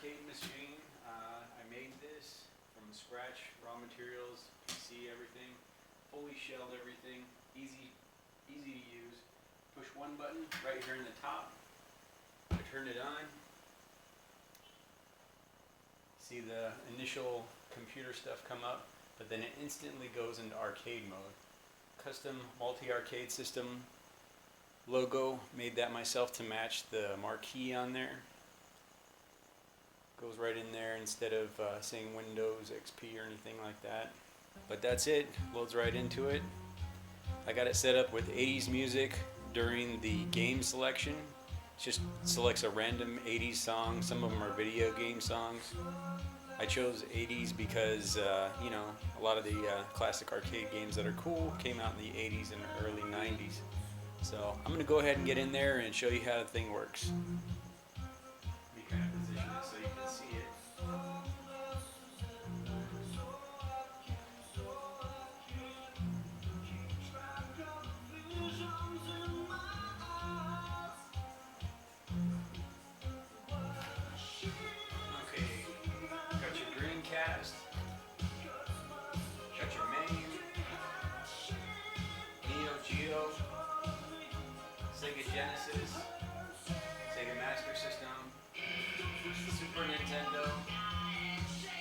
arcade machine. I made this from scratch, raw materials, PC, everything, fully shelled everything, easy to use. Push one button right here in the top. I turn it on. See the initial computer stuff come up, but then it instantly goes into arcade mode. Custom multi-arcade system logo, made that myself to match the marquee on there. Goes right in there instead of saying Windows XP or anything like that. But that's it, loads right into it. I got it set up with 80s music during the game selection. It just selects a random 80s song. Some of them are video game songs. I chose 80s because, you know, a lot of the classic arcade games that are cool came out in the 80s and early 90s. So I'm going to go ahead and get in there and show you how the thing works. Let me kind of position it so you can see it. Okay, got your Dreamcast, got your Mame, Neo Geo, Sega Genesis, Sega Master System, Super Nintendo,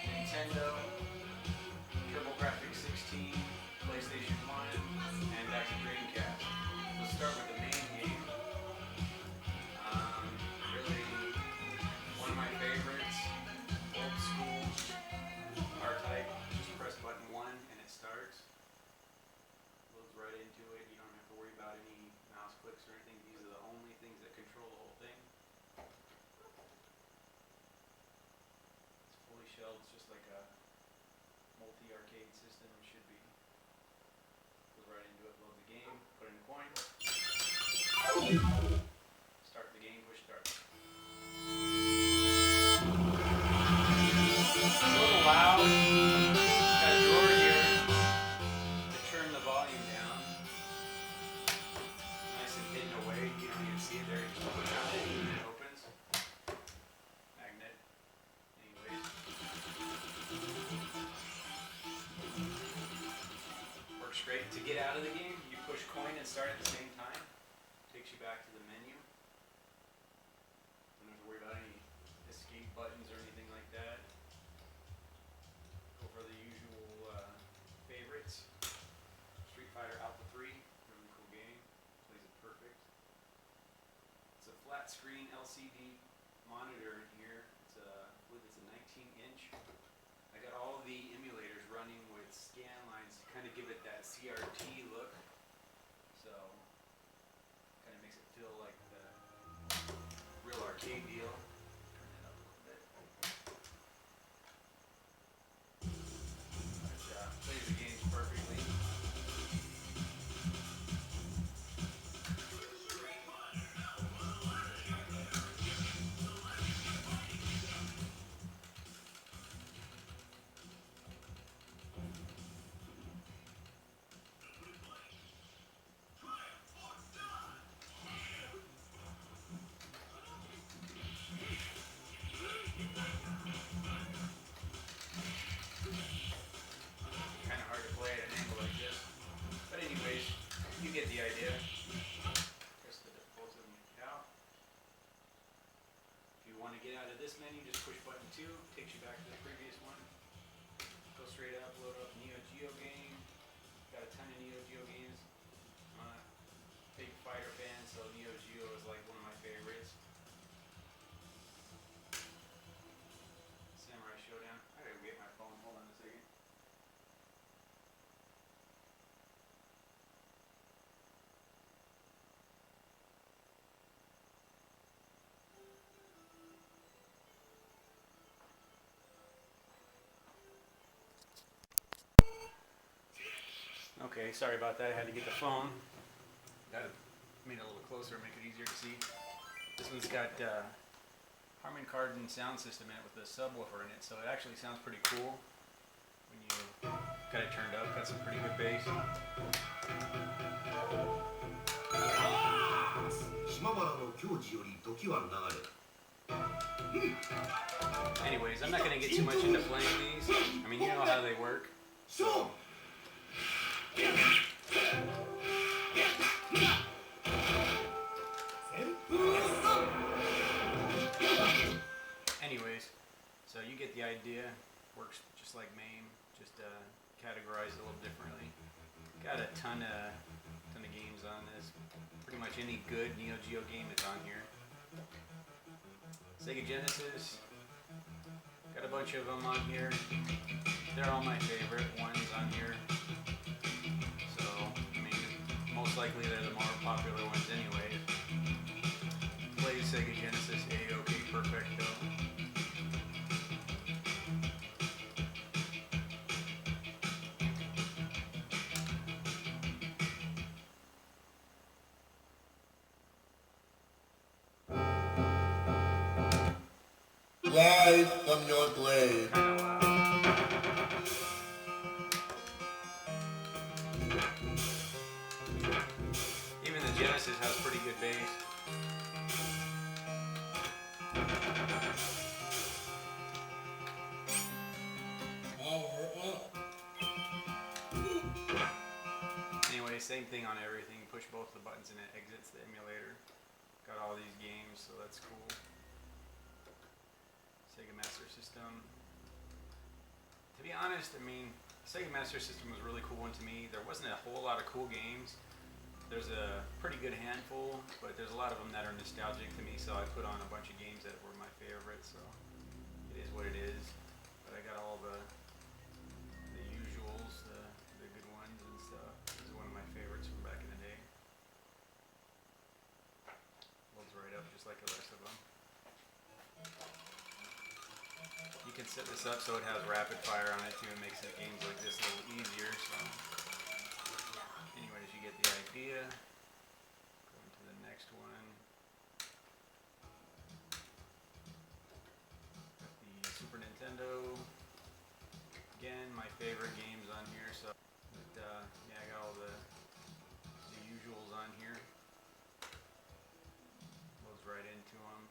Nintendo, TurboGrafx 16, PlayStation 1, and back to Dreamcast. Let's start with the main game. Really one of my favorites, old school, R-Type. Just press button 1 and it starts. Loads right into it. You don't have to worry about any mouse clicks or anything. These are the only things that control the whole thing. It's fully shelled. It's just like a multi-arcade system should be. Goes right into it. Load the game. Put in a coin. Start the game. Push start. It's a little loud. Got a drawer here to turn the volume down. Nice and hidden away. You don't even see it there. You just push on it and it opens. Magnet. Anyways. Works great. To get out of the game, you push coin and start at the same time. Takes you back to the menu. Don't have to worry about any escape buttons or anything like that. Go for the usual favorites. Street Fighter Alpha 3, really cool game. Plays it perfect. It's a flat screen LCD monitor in here. It's I believe it's a 19-inch. I got all of the emulators running with scan lines to kind of give it that CRT look. So, kind of makes it feel like the real arcade deal. Turn it up a little bit. But, plays the games perfectly. Kind of hard to play at an angle like this. But anyways, you get the idea. Press the both of them out. If you want to get out of this menu, just push button 2. Takes you back to the previous one. Go straight up, load up Neo Geo game. Got a ton of Neo Geo games. I'm a big fighter fan, so Neo Geo is like one of my favorites. Samurai Shodown. I gotta get my phone. Hold on a second. Okay, sorry about that. I had to get the phone. Got it made it a little closer, make it easier to see. This one's got Harmon Kardon sound system in it with a subwoofer in it, so it actually sounds pretty cool when you got it turned up. Got some pretty good bass. 島原の矜持より時は流れ Anyways, I'm not going to get too much into playing these. I mean, you know how they work. So. Anyways, so you get the idea. Works just like Mame, just categorized a little differently. Got a ton of games on this. Pretty much any good Neo Geo game is on here. Sega Genesis. Got a bunch of them on here. They're all my favorite ones on here. So, I mean, most likely they're the more popular ones anyway. Play Sega Genesis A-OK Perfecto. Live from your grave. Even the Genesis has pretty good bass. Anyway, same thing on everything. Push both the buttons and it exits the emulator. Got all these games, so that's cool. Sega Master System. To be honest, I mean, Sega Master System was a really cool one to me. There wasn't a whole lot of cool games. There's a pretty good handful, but there's a lot of them that are nostalgic to me, so I put on a bunch of games that were my favorites, so it is what it is. But I got all the usuals, the good ones and stuff. This is one of my favorites from back in the day. Loads right up just like the rest of them. You can set this up so it has rapid fire on it too. It makes the games like this a little easier. So, anyways, you get the idea. Going to the next one. Got the Super Nintendo. Again, my favorite games on here. So, but, yeah, I got all the usuals on here. Loads right into them.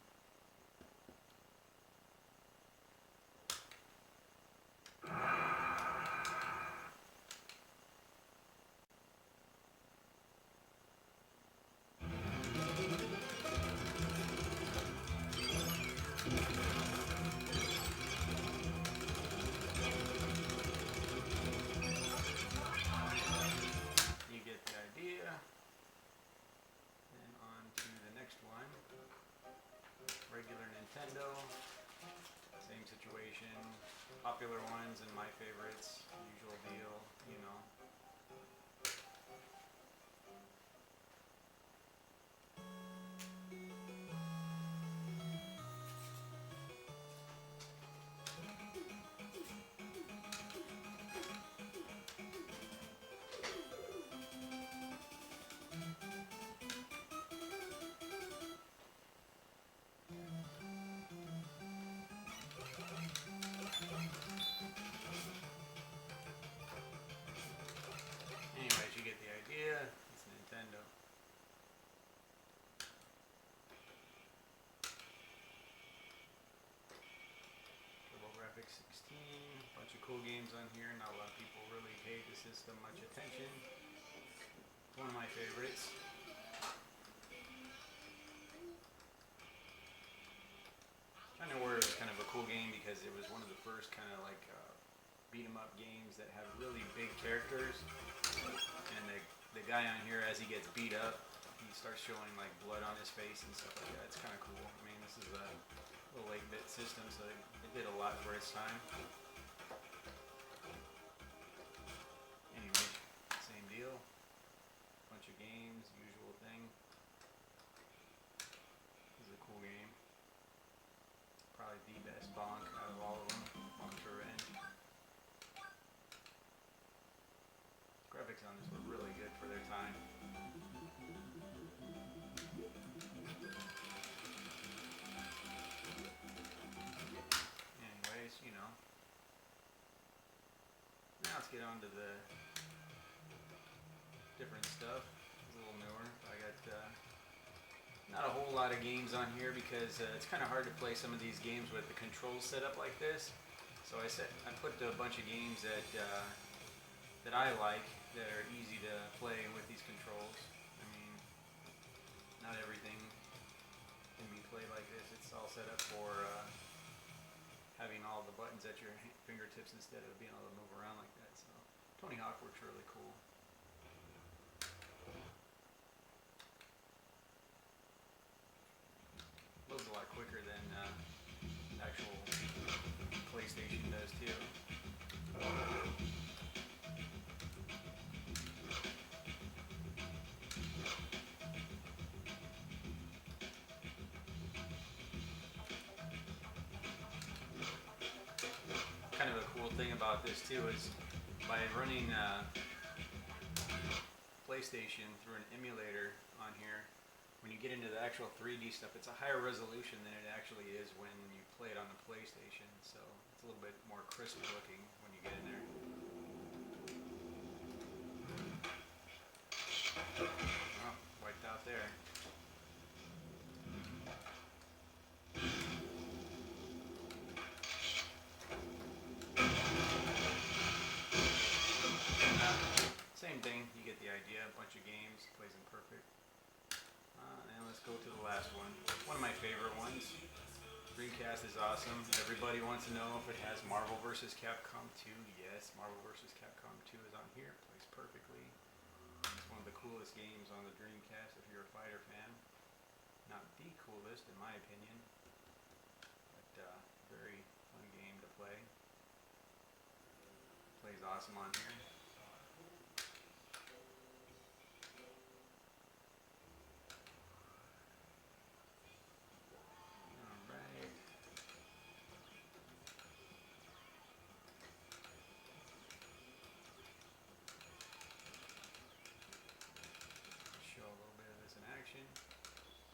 Popular ones and my favorites, usual deal, you know. It's Nintendo. TurboGrafx 16, bunch of cool games on here. Not a lot of people really paid the system much attention. It's one of my favorites. Kind of where it was kind of a cool game because it was one of the first kind of like beat 'em up games that have really big characters. And the guy on here, as he gets beat up, he starts showing like blood on his face and stuff like that. It's kind of cool. I mean, this is a little 8-bit system, so it did a lot for its time. Anyway, same deal. Bunch of games, usual thing. This is a cool game. Probably the best bonk out of all of them. Bonk's Revenge. Graphics on this were really good for their time. Anyways, you know. Now let's get on to the different stuff. It's a little newer. I got not a whole whole lot of games on here because it's kind of hard to play some of these games with the controls set up like this. So I put a bunch of games that I like that are easy to play with these controls. I mean, not everything can be played like this. It's all set up for having all the buttons at your fingertips instead of being able to move around like that. So Tony Hawk works really cool. Loads a lot quicker than actual PlayStation does too. Kind of a cool thing about this too is by running PlayStation through an emulator on here, when you get into the actual 3D stuff, it's a higher resolution than it actually is when you play it on the PlayStation, so it's a little bit more crisp looking when you get in there. Oh, wiped out there. Same thing, you get the idea, a bunch of games, plays them perfect. And let's go to the last one. One of my favorite ones. Dreamcast is awesome. Everybody wants to know if it has Marvel vs. Capcom 2. Yes, Marvel vs. Capcom 2 is on here, plays perfectly. It's one of the coolest games on the Dreamcast if you're a fighter fan. Not the coolest in my opinion, but very fun game to play. Plays awesome on here.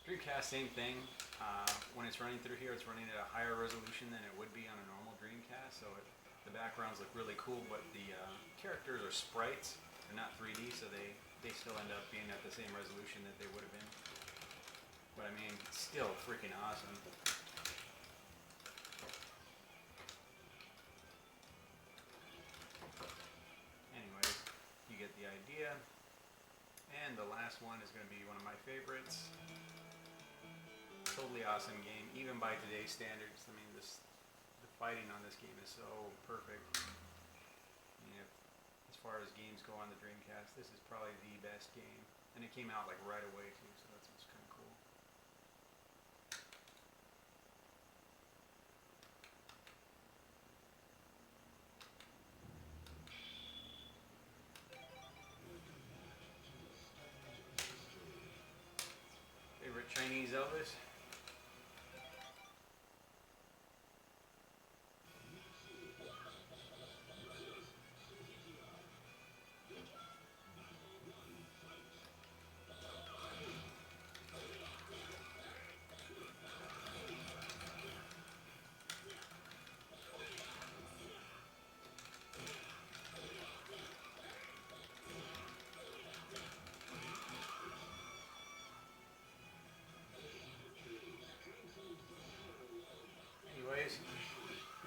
Dreamcast, same thing. When it's running through here, it's running at a higher resolution than it would be on a normal Dreamcast, so the backgrounds look really cool, but the characters are sprites. They're not 3D, so they still end up being at the same resolution that they would have been. But I mean, still freaking awesome. Anyways, you get the idea. And the last one is going to be one of my favorites. Totally awesome game, even by today's standards. I mean, the fighting on this game is so perfect. I mean, as far as games go on the Dreamcast, this is probably the best game. And it came out like right away too, so that's what's kind of cool. Favorite Chinese Elvis?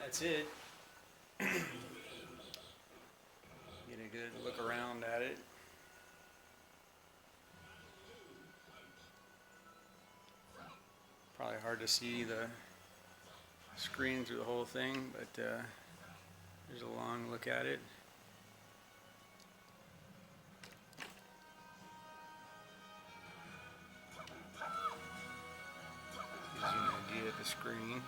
That's it. Get a good look around at it. Probably hard to see the screen through the whole thing, but there's a long look at it. Gives you an idea of the screen.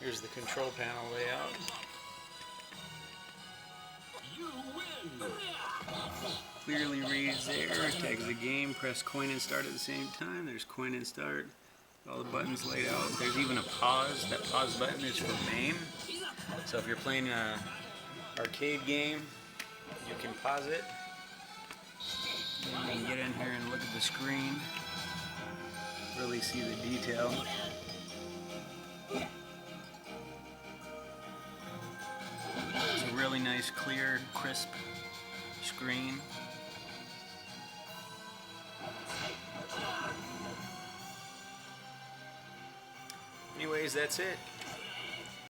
Here's the control panel layout. Clearly reads there, tags the game, press coin and start at the same time. There's coin and start, all the buttons laid out. There's even a pause. That pause button is for Mame. So if you're playing an arcade game, you can pause it. You can get in here and look at the screen, really see the detail. It's a really nice, clear, crisp screen. Anyways, that's it.